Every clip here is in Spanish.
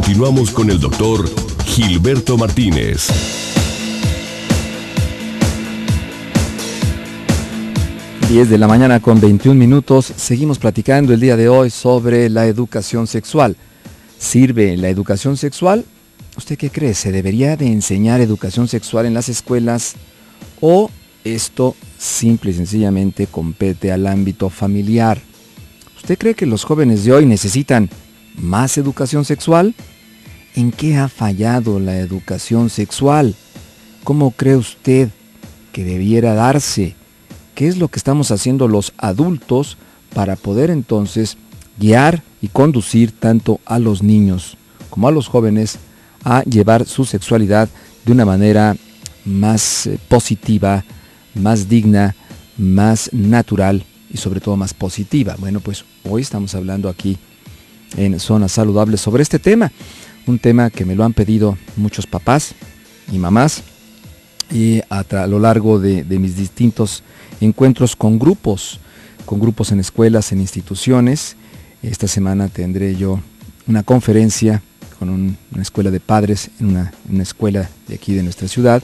Continuamos con el doctor Gilberto Martínez. Diez de la mañana con 21 minutos. Seguimos platicando el día de hoy sobre la educación sexual. ¿Sirve la educación sexual? ¿Usted qué cree? ¿Se debería de enseñar educación sexual en las escuelas o esto simple y sencillamente compete al ámbito familiar? ¿Usted cree que los jóvenes de hoy necesitan más educación sexual? ¿En qué ha fallado la educación sexual? ¿Cómo cree usted que debiera darse? ¿Qué es lo que estamos haciendo los adultos para poder entonces guiar y conducir tanto a los niños como a los jóvenes a llevar su sexualidad de una manera más positiva, más digna, más natural y sobre todo más positiva? Bueno, pues hoy estamos hablando aquí en Zona Saludable sobre este tema, un tema que me lo han pedido muchos papás y mamás y a lo largo de mis distintos encuentros con grupos en escuelas, en instituciones. Esta semana tendré yo una conferencia con una escuela de padres en una escuela de aquí de nuestra ciudad.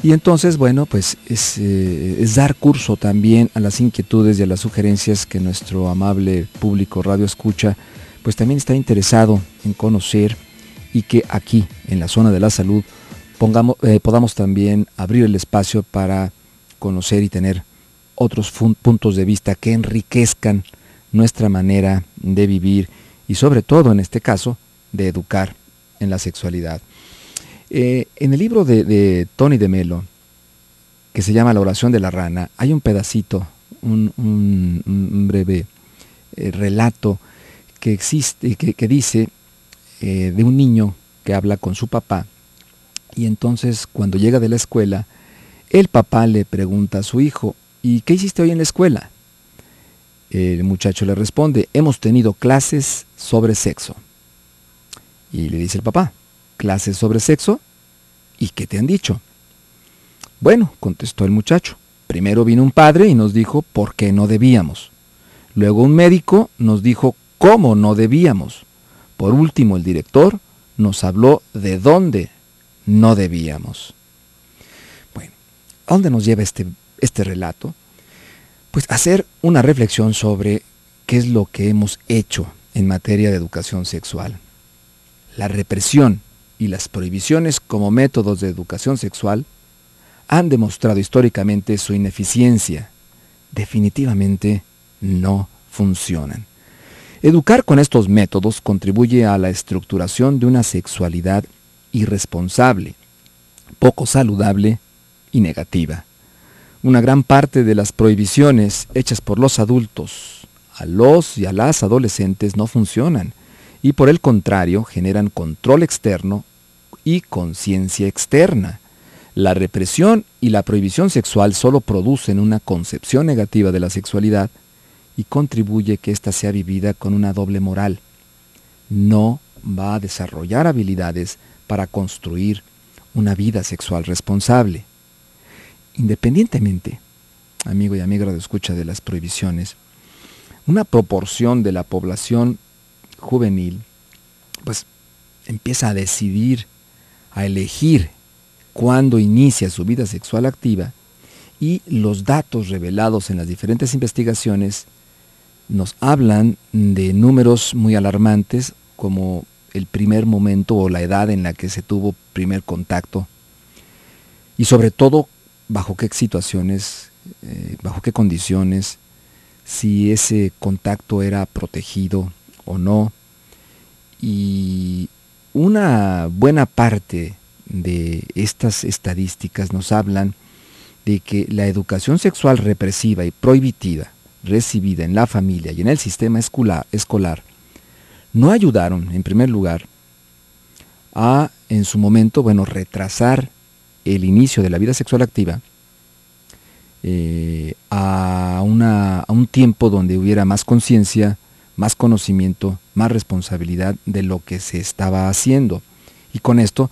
Y entonces, bueno, pues es dar curso también a las inquietudes y a las sugerencias que nuestro amable público radio escucha, pues también está interesado en conocer y que aquí, en la zona de la salud, podamos también abrir el espacio para conocer y tener otros puntos de vista que enriquezcan nuestra manera de vivir y sobre todo, en este caso, de educar en la sexualidad. En el libro de Tony de Melo, que se llama La oración de la rana, hay un pedacito, un breve relato que existe, que dice de un niño que habla con su papá, y entonces cuando llega de la escuela, el papá le pregunta a su hijo: ¿y qué hiciste hoy en la escuela? El muchacho le responde: hemos tenido clases sobre sexo. Y le dice el papá: ¿clases sobre sexo? ¿Y qué te han dicho? Bueno, contestó el muchacho, primero vino un padre y nos dijo por qué no debíamos. Luego un médico nos dijo cómo no debíamos. Por último, el director nos habló de dónde no debíamos. Bueno, ¿a dónde nos lleva este relato? Pues hacer una reflexión sobre qué es lo que hemos hecho en materia de educación sexual. La represión y las prohibiciones como métodos de educación sexual han demostrado históricamente su ineficiencia. Definitivamente no funcionan. Educar con estos métodos contribuye a la estructuración de una sexualidad irresponsable, poco saludable y negativa. Una gran parte de las prohibiciones hechas por los adultos a los y a las adolescentes no funcionan y por el contrario generan control externo y conciencia externa. La represión y la prohibición sexual solo producen una concepción negativa de la sexualidad y contribuye que ésta sea vivida con una doble moral. No va a desarrollar habilidades para construir una vida sexual responsable. Independientemente, amigo y amiga de escucha, de las prohibiciones, una proporción de la población juvenil pues empieza a decidir, a elegir cuándo inicia su vida sexual activa, y los datos revelados en las diferentes investigaciones nos hablan de números muy alarmantes, como el primer momento o la edad en la que se tuvo primer contacto, y sobre todo bajo qué situaciones, bajo qué condiciones, si ese contacto era protegido o no. Y una buena parte de estas estadísticas nos hablan de que la educación sexual represiva y prohibitiva recibida en la familia y en el sistema escolar no ayudaron, en primer lugar, a, en su momento, retrasar el inicio de la vida sexual activa a un tiempo donde hubiera más conciencia, más conocimiento, más responsabilidad de lo que se estaba haciendo. Y con esto,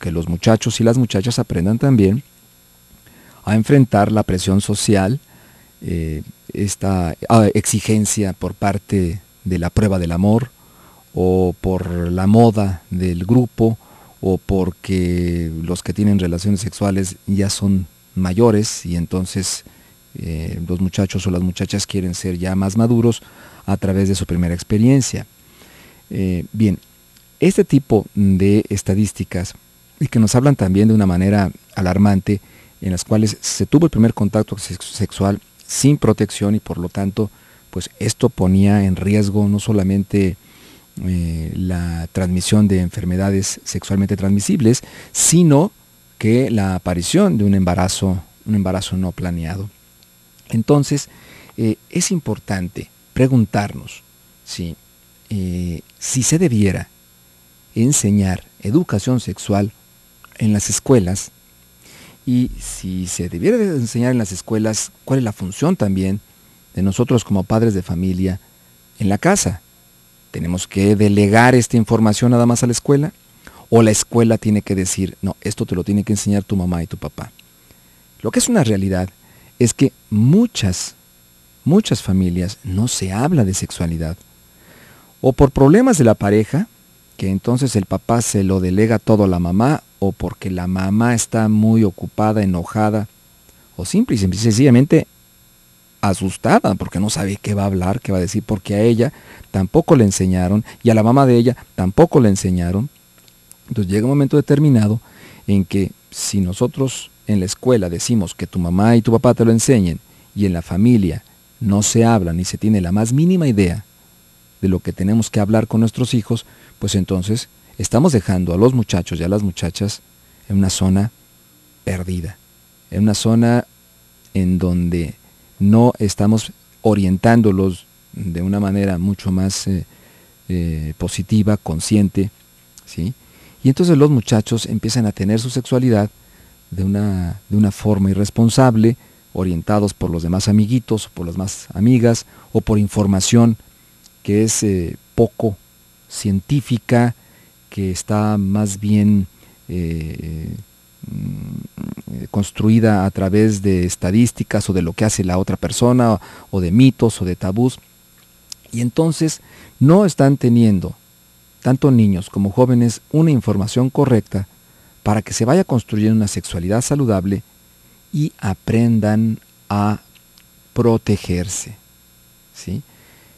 que los muchachos y las muchachas aprendan también a enfrentar la presión social, esta exigencia por parte de la prueba del amor o por la moda del grupo, o porque los que tienen relaciones sexuales ya son mayores y entonces los muchachos o las muchachas quieren ser ya más maduros a través de su primera experiencia. Bien, este tipo de estadísticas, y que nos hablan también de una manera alarmante, en las cuales se tuvo el primer contacto sexual sin protección y por lo tanto, pues esto ponía en riesgo no solamente la transmisión de enfermedades sexualmente transmisibles, sino que la aparición de un embarazo no planeado. Entonces, es importante preguntarnos si se debiera enseñar educación sexual en las escuelas, y si se debiera enseñar en las escuelas, cuál es la función también de nosotros como padres de familia en la casa. ¿Tenemos que delegar esta información nada más a la escuela? ¿O la escuela tiene que decir, no, esto te lo tiene que enseñar tu mamá y tu papá? Lo que es una realidad es que muchas familias no se habla de sexualidad. O por problemas de la pareja, que entonces el papá se lo delega todo a la mamá, o porque la mamá está muy ocupada, enojada, o simple y sencillamente asustada, porque no sabe qué va a hablar, qué va a decir, porque a ella tampoco le enseñaron, y a la mamá de ella tampoco le enseñaron. Entonces llega un momento determinado en que si nosotros en la escuela decimos que tu mamá y tu papá te lo enseñen, y en la familia no se habla ni se tiene la más mínima idea de lo que tenemos que hablar con nuestros hijos, pues entonces estamos dejando a los muchachos y a las muchachas en una zona perdida, en una zona en donde no estamos orientándolos de una manera mucho más positiva, consciente, ¿sí? Y entonces los muchachos empiezan a tener su sexualidad de una forma irresponsable, orientados por los demás amiguitos, por las más amigas, o por información que es poco científica, que está más bien construida a través de estadísticas o de lo que hace la otra persona, o de mitos o de tabús. Y entonces no están teniendo, tanto niños como jóvenes, una información correcta para que se vaya construyendo una sexualidad saludable y aprendan a protegerse, ¿sí?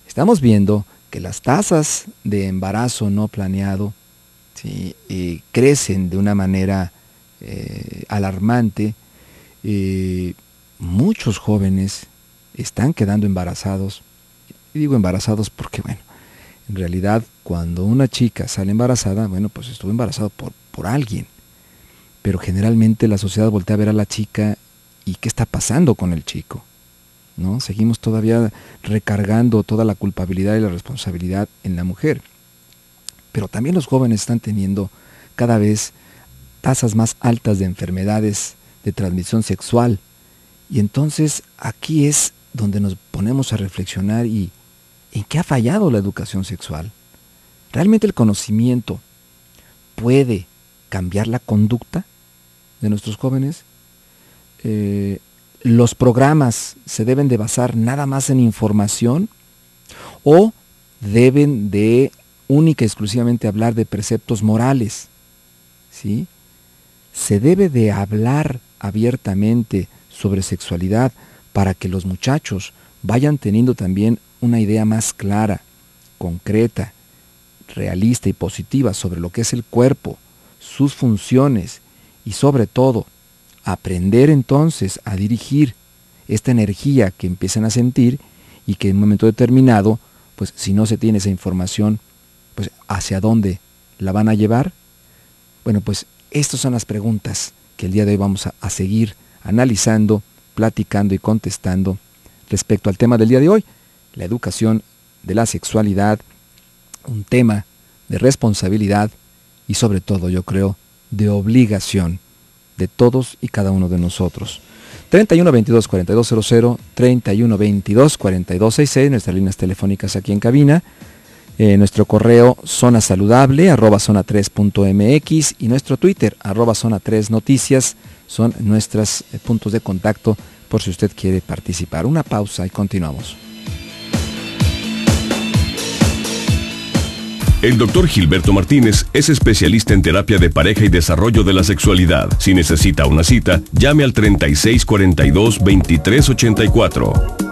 Estamos viendo que las tasas de embarazo no planeado, ¿sí?, crecen de una manera alarmante. Muchos jóvenes están quedando embarazados. Y digo embarazados porque, bueno, en realidad cuando una chica sale embarazada, bueno, pues estuvo embarazado por alguien. Pero generalmente la sociedad voltea a ver a la chica y ¿qué está pasando con el chico? ¿No? Seguimos todavía recargando toda la culpabilidad y la responsabilidad en la mujer. Pero también los jóvenes están teniendo cada vez tasas más altas de enfermedades de transmisión sexual. Y entonces aquí es donde nos ponemos a reflexionar y ¿en qué ha fallado la educación sexual? ¿Realmente el conocimiento puede cambiar la conducta de nuestros jóvenes? ¿Los programas se deben de basar nada más en información o deben de única y exclusivamente hablar de preceptos morales? ¿Sí? Se debe de hablar abiertamente sobre sexualidad para que los muchachos vayan teniendo también una idea más clara, concreta, realista y positiva sobre lo que es el cuerpo, sus funciones y sobre todo aprender entonces a dirigir esta energía que empiezan a sentir y que en un momento determinado, pues si no se tiene esa información, pues ¿hacia dónde la van a llevar? Bueno, pues estas son las preguntas que el día de hoy vamos a seguir analizando, platicando y contestando respecto al tema del día de hoy, la educación de la sexualidad, un tema de responsabilidad y sobre todo, yo creo, de obligación de todos y cada uno de nosotros. 31 22 42 00, 31 22 42 66, nuestras líneas telefónicas aquí en cabina, nuestro correo zonasaludable @zona3.mx y nuestro Twitter @zona3noticias son nuestros puntos de contacto por si usted quiere participar. Una pausa y continuamos. El Dr. Gilberto Martínez es especialista en terapia de pareja y desarrollo de la sexualidad. Si necesita una cita, llame al 3642-2384.